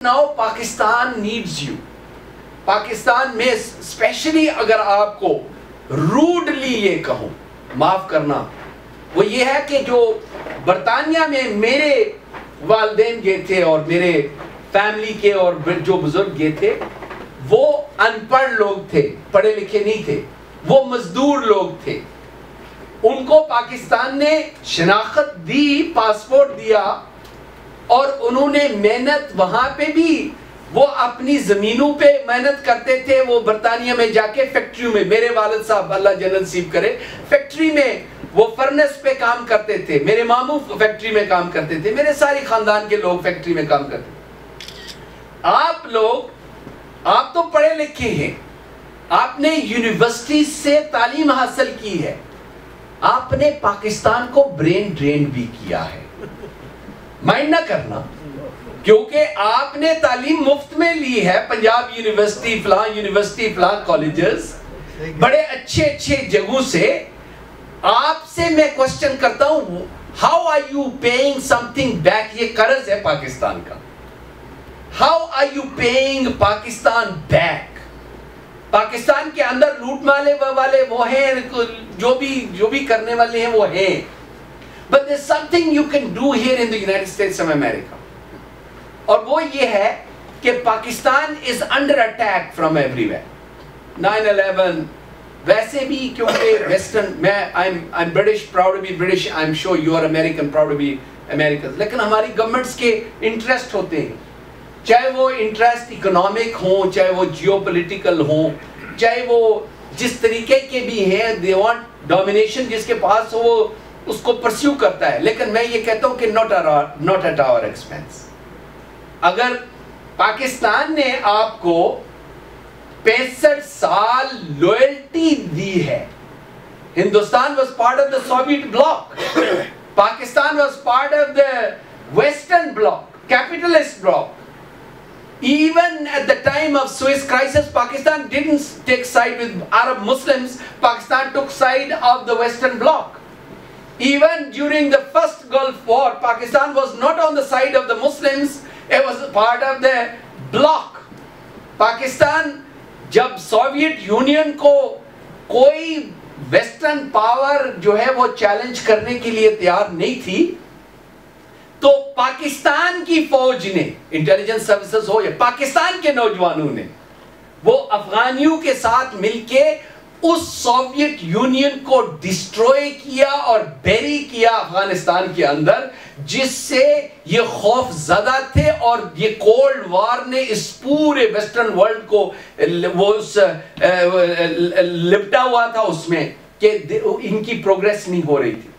Now Pakistan needs you. Pakistan میں especially اگر آپ کو روڈلی یہ کہوں، معاف کرنا، وہ یہ ہے کہ جو برطانیہ میں میرے والدین گئے تھے اور میرے فیملی کے اور جو بزرگ گئے تھے، وہ ان پڑھ لوگ تھے، پڑھے لکھے نہیں تھے، وہ مزدور لوگ تھے. ان کو پاکستان نے شناخت دی، پاسپورٹ دیا، اور انہوں نے محنت وہاں پہ بھی، وہ اپنی زمینوں پہ محنت کرتے تھے. وہ برطانیہ میں جا کے فیکٹریوں میں، میرے والد صاحب اللہ جنت نصیب کرے، فیکٹری میں وہ فرنس پہ کام کرتے تھے. میرے ماموں فیکٹری میں کام کرتے تھے، میرے ساری خاندان کے لوگ فیکٹری میں کام کرتے تھے. آپ لوگ، آپ تو پڑھے لکھے ہیں، آپ نے یونیورسٹی سے تعلیم حاصل کی ہے، آپ نے پاکستان کو برین ڈرین بھی کیا ہے. مائنڈ نہ کرنا، کیونکہ آپ نے تعلیم مفت میں لی ہے، پنجاب یونیورسٹی، فلاں کالجز، بڑے اچھے جگہوں سے. آپ سے میں کوسچن کرتا ہوں، how are you paying something back? یہ قرض ہے پاکستان کا. How are you paying Pakistan back? Pakistan کے اندر لوٹ مالے والے وہ ہیں، جو بھی کرنے والے ہیں وہ ہیں. But there's something you can do here in the United States of America. اور وہ یہ ہے کہ Pakistan is under attack from everywhere. 9/11 ویسے بھی، کیونکہ ویسٹرن، میں I'm British, proud to be British, I'm sure you are American, proud to be Americans. لیکن ہماری گورنمنٹس کے انٹرسٹ ہوتے ہیں، چاہے وہ انٹرسٹ اکنامک ہوں، چاہے وہ جیو پولیٹیکل ہوں، چاہے وہ جس طریقے کے بھی ہیں. they want domination، جس کے پاس ہو وہ اس کو پرسیو کرتا ہے. لیکن میں یہ کہتا ہوں کہ not at our expense. اگر پاکستان نے آپ کو 65 سال لوئلٹی دی ہے، Hindustan was part of the Soviet bloc, Pakistan was part of the Western bloc, capitalist bloc. Even at the time of Suez crisis, Pakistan didn't take side with Arab Muslims, Pakistan took side of the Western bloc. Even during the first Gulf War, Pakistan was not on the side of the Muslims, it was part of the bloc. Pakistan جب Soviet union کو کوئی western power جو ہے وہ challenge کرنے کے لیے تیار نہیں تھی، تو پاکستان کی فوج نے، انٹیلیجنس سروسز ہو یا پاکستان کے نوجوانوں نے، وہ افغانیوں کے ساتھ مل کے اس سوویت یونین کو ڈسٹروئے کیا اور بیری کیا افغانستان کے اندر، جس سے یہ خوف زدہ تھے. اور یہ کولڈ وار نے اس پورے ویسٹرن ورلڈ کو وہ لپٹا ہوا تھا اس میں کہ ان کی پروگریس نہیں ہو رہی تھی،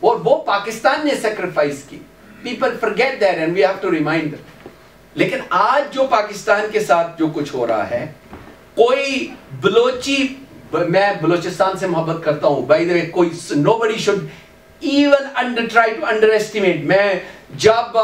اور وہ پاکستان نے سیکریفائس کی. People forget that and we have to remind them. لیکن آج جو پاکستان کے ساتھ جو کچھ ہو رہا ہے، کوئی بلوچی، میں بلوچستان سے محبت کرتا ہوں، بائی دا وے، کوئی nobody should even try to underestimate. میں جب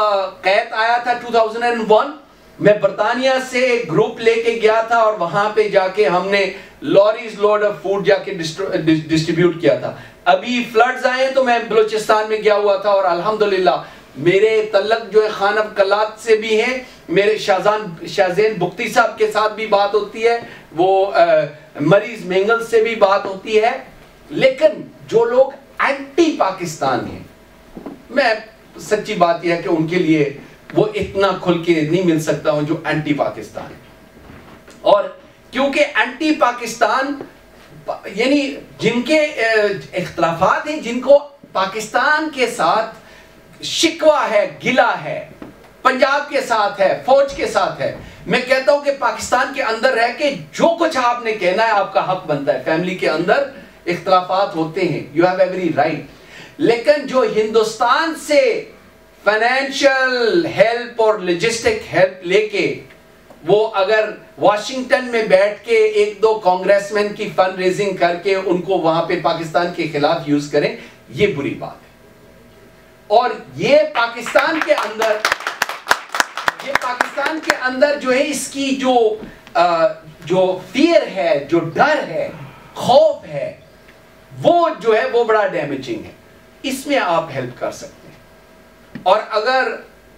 قید آیا تھا 2001، میں برطانیہ سے گروپ لے کے گیا تھا، اور وہاں پہ جا کے ہم نے لوریز لوڈ آف فوڈ جا کے ڈسٹریبیوٹ کیا تھا. ابھی فلڈز آئے تو میں بلوچستان میں گیا ہوا تھا، اور الحمدللہ میرے تعلق جو ہے خانہ کلات سے بھی ہیں. میرے شاہزین بختی صاحب کے ساتھ بھی بات ہوتی ہے، وہ مریض مینگل سے بھی بات ہوتی ہے. لیکن جو لوگ اینٹی پاکستان ہیں، میں سچی بات یہ ہے کہ ان کے لیے وہ اتنا کھل کے نہیں مل سکتا ہوں جو اینٹی پاکستان ہے. اور کیونکہ اینٹی پاکستان یعنی جن کے اختلافات ہیں، جن کو پاکستان کے ساتھ شکوہ ہے، گلہ ہے، پنجاب کے ساتھ ہے، فوج کے ساتھ ہے، میں کہتا ہوں کہ پاکستان کے اندر رہ کے جو کچھ آپ نے کہنا ہے آپ کا حق بنتا ہے. فیملی کے اندر اختلافات ہوتے ہیں، you have every right. لیکن جو ہندوستان سے فائنینشل ہیلپ اور لوجسٹک ہیلپ لے کے وہ اگر واشنگٹن میں بیٹھ کے 1-2 کانگریس مین کی فنڈ ریزنگ کر کے ان کو وہاں پہ پاکستان کے خلاف یوز کریں، یہ بری بات ہے. اور یہ پاکستان کے اندر جو ہے اس کی جو فیئر ہے، جو ڈر ہے، خوف ہے، وہ جو ہے وہ بڑا ڈیمیجنگ ہے. اس میں آپ ہیلپ کر سکتے ہیں. اور اگر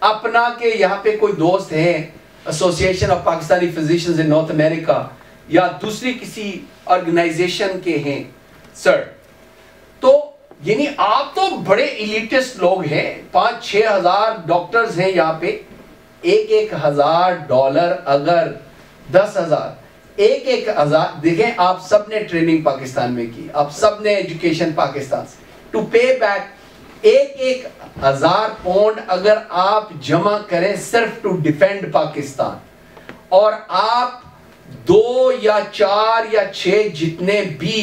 اپنا کہ یہاں پہ کوئی دوست ہے association of Pakistani physicians in North America یا دوسری کسی آرگنائزیشن کے ہیں سر. تو یعنی آپ تو بڑے ایلیٹسٹ لوگ ہیں, 5-6 ہزار ڈاکٹرز ہیں یہاں پہ, $1,000 اگر 10,000 1,000 دیکھیں, آپ سب نے ٹریننگ پاکستان میں کی, آپ سب نے ایجوکیشن پاکستان سے, ٹو پے بیک 1,000 پاؤنڈ اگر آپ جمع کریں صرف ٹو ڈیفینڈ پاکستان, اور آپ 2 یا 4 یا 6 جتنے بھی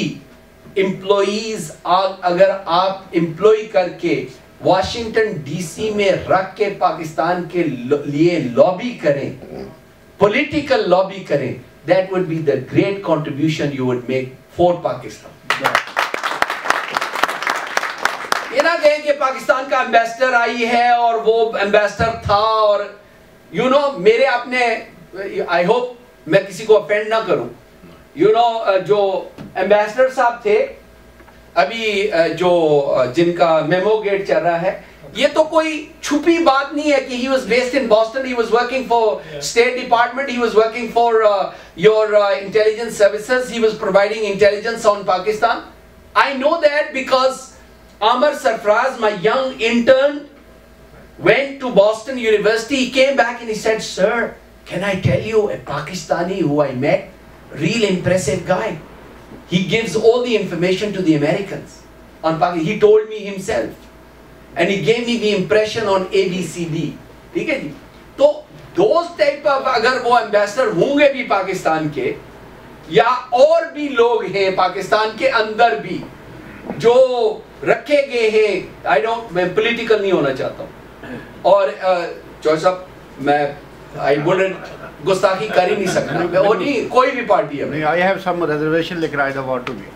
امپلائیز اگر آپ امپلائی کر کے واشنگٹن ڈی سی میں رکھ کے پاکستان کے لیے لابی کریں, پولیٹیکل لابی کریں, that would be the great contribution you would make for Pakistan. یہ نہ کہیں کہ پاکستان کا ایمبیسڈر آئی ہے اور وہ ایمبیسڈر تھا, اور یو نو میرے اپنے, آئی ہوپ میں کسی کو افینڈ نہ کروں, یو نو جو ایمبیسڈر صاحب تھے ابھی جو جن کا میمو گیٹ چل رہا ہے, یہ تو کوئی چھپی بات نہیں ہے کہ he was based in Boston, he was working for State Department, he was working for your intelligence services, he was providing intelligence on Pakistan. I know that because Amar Sarfraz, my young intern, went to Boston University, he came back and he said, sir, can I tell you a Pakistani who I met, real impressive guy. He gives all the information to the Americans on Pakistan. He told me himself. And he gave me the impression on ABCD. ٹھیک ہے جی, تو those type of اگر وہ ambassador ہوں گے بھی پاکستان کے, یا اور بھی لوگ ہیں پاکستان کے اندر بھی جو رکھے گئے ہیں, میں پولیٹیکل نہیں ہونا چاہتا ہوں, اور چوہے صاحب میں I wouldn't گستاخی کر ہی نہیں سکتا, وہ نہیں کوئی بھی پارٹی ہے, I have some reservation like I don't want to be.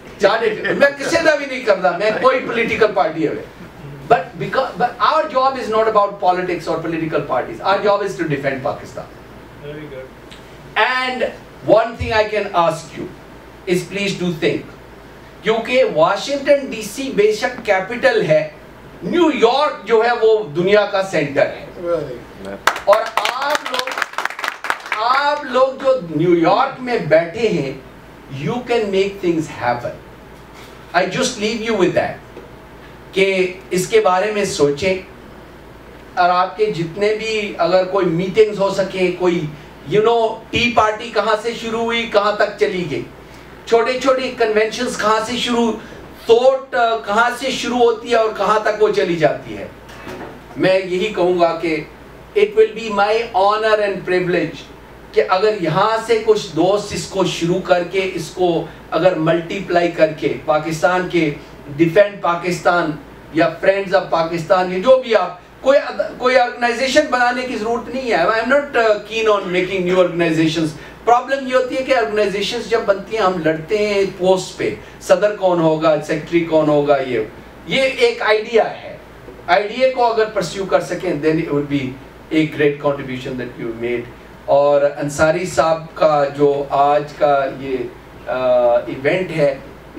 میں کسی کا بھی نہیں کرتا, میں کوئی پولیٹیکل پارٹی ہے. But our job is not about politics or political parties. Our job is to defend Pakistan. Very good. And one thing I can ask you is please do think. کیونکہ Washington D C بے شک capital ہے, new York جو ہے وہ دنیا کا centre ہے, اور آپ لوگ جو نیو یارک میں بیٹھے ہیں, you can make things happen. I just leave you with that. کہ اس کے بارے میں سوچیں, اور آپ کے جتنے بھی اگر کوئی میٹنگز ہو سکے, کوئی ٹی پارٹی کہاں سے شروع ہوئی کہاں تک چلی گئی, چھوٹے چھوٹے کنونشنز کہاں سے شروع, تھوٹ کہاں سے شروع ہوتی ہے اور کہاں تک وہ چلی جاتی ہے. میں یہی کہوں گا کہ it will be my honor and privilege کہ اگر یہاں سے کچھ دوست اس کو شروع کر کے, اس کو اگر ملٹی پلائی کر کے پاکستان کے ڈیفینڈ پاکستان یا فرینڈز آف پاکستان, جو بھی آپ کوئی آرگنائزیشن بنانے کی ضرورت نہیں ہے. I am not keen on making new organizations. Problem یہ ہوتی ہے کہ آرگنائزیشنز جب بنتی ہیں ہم لڑتے ہیں پوسٹ پہ, صدر کون ہوگا, سیکرٹری کون ہوگا, یہ ایک آئیڈیا ہے. آئیڈیا کو اگر پرسیو کر سکیں then it would be a great contribution that you made. اور انصاری صاحب کا جو آج کا یہ ایونٹ ہے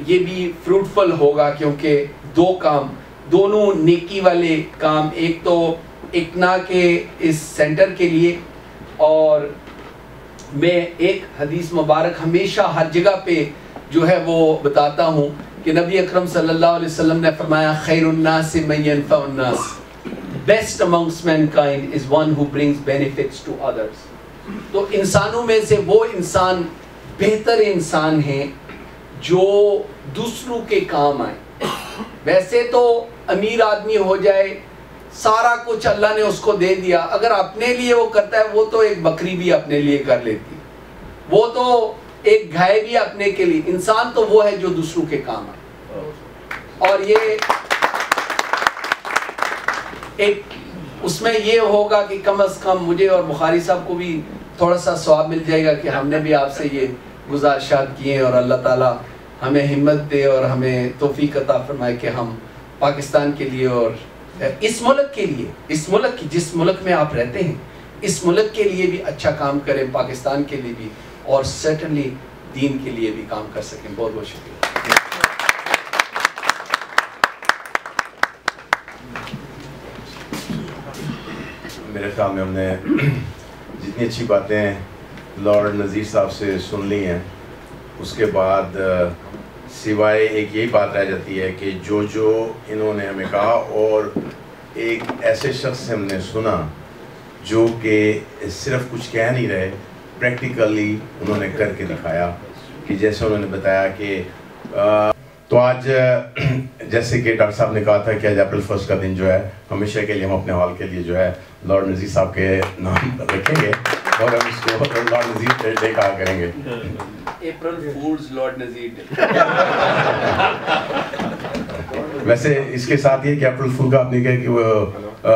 یہ بھی فروٹفل ہوگا, کیونکہ دو کام, دونوں نیکی والے کام, ایک تو اکنا کے اس سینٹر کے لیے, اور میں ایک حدیث مبارک ہمیشہ ہر جگہ پہ جو ہے وہ بتاتا ہوں کہ نبی اکرم صلی اللہ علیہ وسلم نے فرمایا خیر الناس من ينفع الناس, best amongst mankind is one who brings benefits to others. تو انسانوں میں سے وہ انسان بہتر انسان ہیں جو دوسروں کے کام آئے. ویسے تو امیر آدمی ہو جائے, سارا کچھ اللہ نے اس کو دے دیا, اگر اپنے لیے وہ کرتا ہے وہ تو ایک بکری بھی اپنے لیے کر لیتی, وہ تو ایک گائے بھی اپنے کے لیے. انسان تو وہ ہے جو دوسروں کے کام آئے. اور یہ ایک اس میں یہ ہوگا کہ کم از کم مجھے اور بخاری صاحب کو بھی تھوڑا سا ثواب مل جائے گا کہ ہم نے بھی آپ سے یہ گزارشات کیے, اور اللہ تعالیٰ ہمیں ہمت دے اور ہمیں توفیق عطا فرمائے کہ ہم پاکستان کے لیے اور اس ملک کے لیے, اس ملک کی جس ملک میں آپ رہتے ہیں اس ملک کے لیے بھی اچھا کام کریں, پاکستان کے لیے بھی, اور سرٹنلی دین کے لیے بھی کام کر سکیں. بہت بہت شکریہ. میرے خیال میں ہم نے جتنی اچھی باتیں لارڈ نذیر صاحب سے سن لی ہیں، اس کے بعد سوائے ایک یہی بات رہ جاتی ہے کہ جو انہوں نے ہمیں کہا، اور ایک ایسے شخص سے ہم نے سنا جو کہ صرف کچھ کہہ نہیں رہے، پریکٹیکلی انہوں نے کر کے دکھایا، کہ جیسے انہوں نے بتایا کہ تو آج جیسے کہ ڈاکٹر صاحب نے کہا تھا کہ آج اپریل 1 کا دن جو ہے ہمیشہ کے لیے ہم اپنے ہال کے لیے جو ہے لارڈ نذیر صاحب کے نام رکھیں گے، اور ہم اس کو لارڈ نذیر ڈے کہا کریں گے. April fools lord Nazir day. ویسے اس کے ساتھ یہ کہ اپریل فول کا آپ نے کہا کہ وہ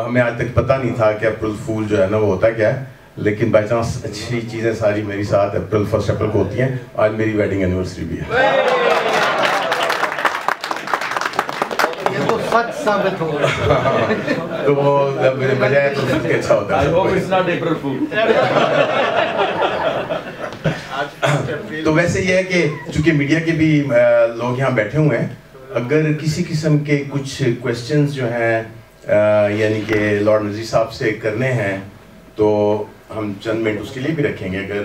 ہمیں آج تک پتہ نہیں تھا کہ اپریل فول جو ہے نا وہ ہوتا کیا ہے، لیکن بائی چانس اچھی چیزیں ساری میری ساتھ اپریل 1 اپریل کو ہوتی ہیں. آج میری ویڈنگ اینیورسری بھی ہے. سچ ثابت ہو تو وہ میرے بجائے تو سچ کے اچھا ہوتا ہے. تو ویسے یہ ہے کہ چونکہ میڈیا کے بھی لوگ یہاں بیٹھے ہوئے ہیں، اگر کسی قسم کے کچھ کویسچنز جو ہیں یعنی کہ لارڈ نذیر صاحب سے کرنے ہیں تو ہم چند منٹ اس کے لیے بھی رکھیں گے، اگر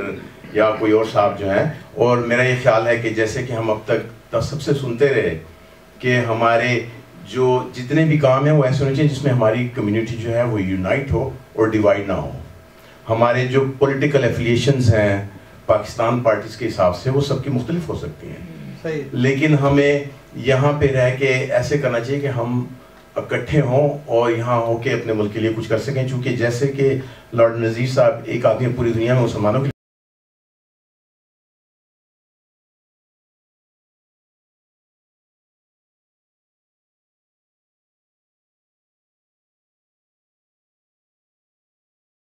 یا کوئی اور صاحب جو ہیں. اور میرا یہ خیال ہے کہ جیسے کہ ہم اب تک سب سے سنتے رہے کہ ہمارے جو جتنے بھی کام ہیں وہ ایسے ہونے چاہیے جس میں ہماری کمیونٹی جو ہے وہ یونائٹ ہو اور ڈیوائڈ نہ ہو. ہمارے جو پولیٹیکل ایفیلیشنز ہیں پاکستان پارٹیز کے حساب سے وہ سب کی مختلف ہو سکتی ہیں، لیکن ہمیں یہاں پہ رہ کے ایسے کرنا چاہیے کہ ہم اکٹھے ہوں اور یہاں ہو کے اپنے ملک کے لیے کچھ کر سکیں. چونکہ جیسے کہ لارڈ نذیر صاحب ایک آدمی پوری دنیا میں مسلمانوں کے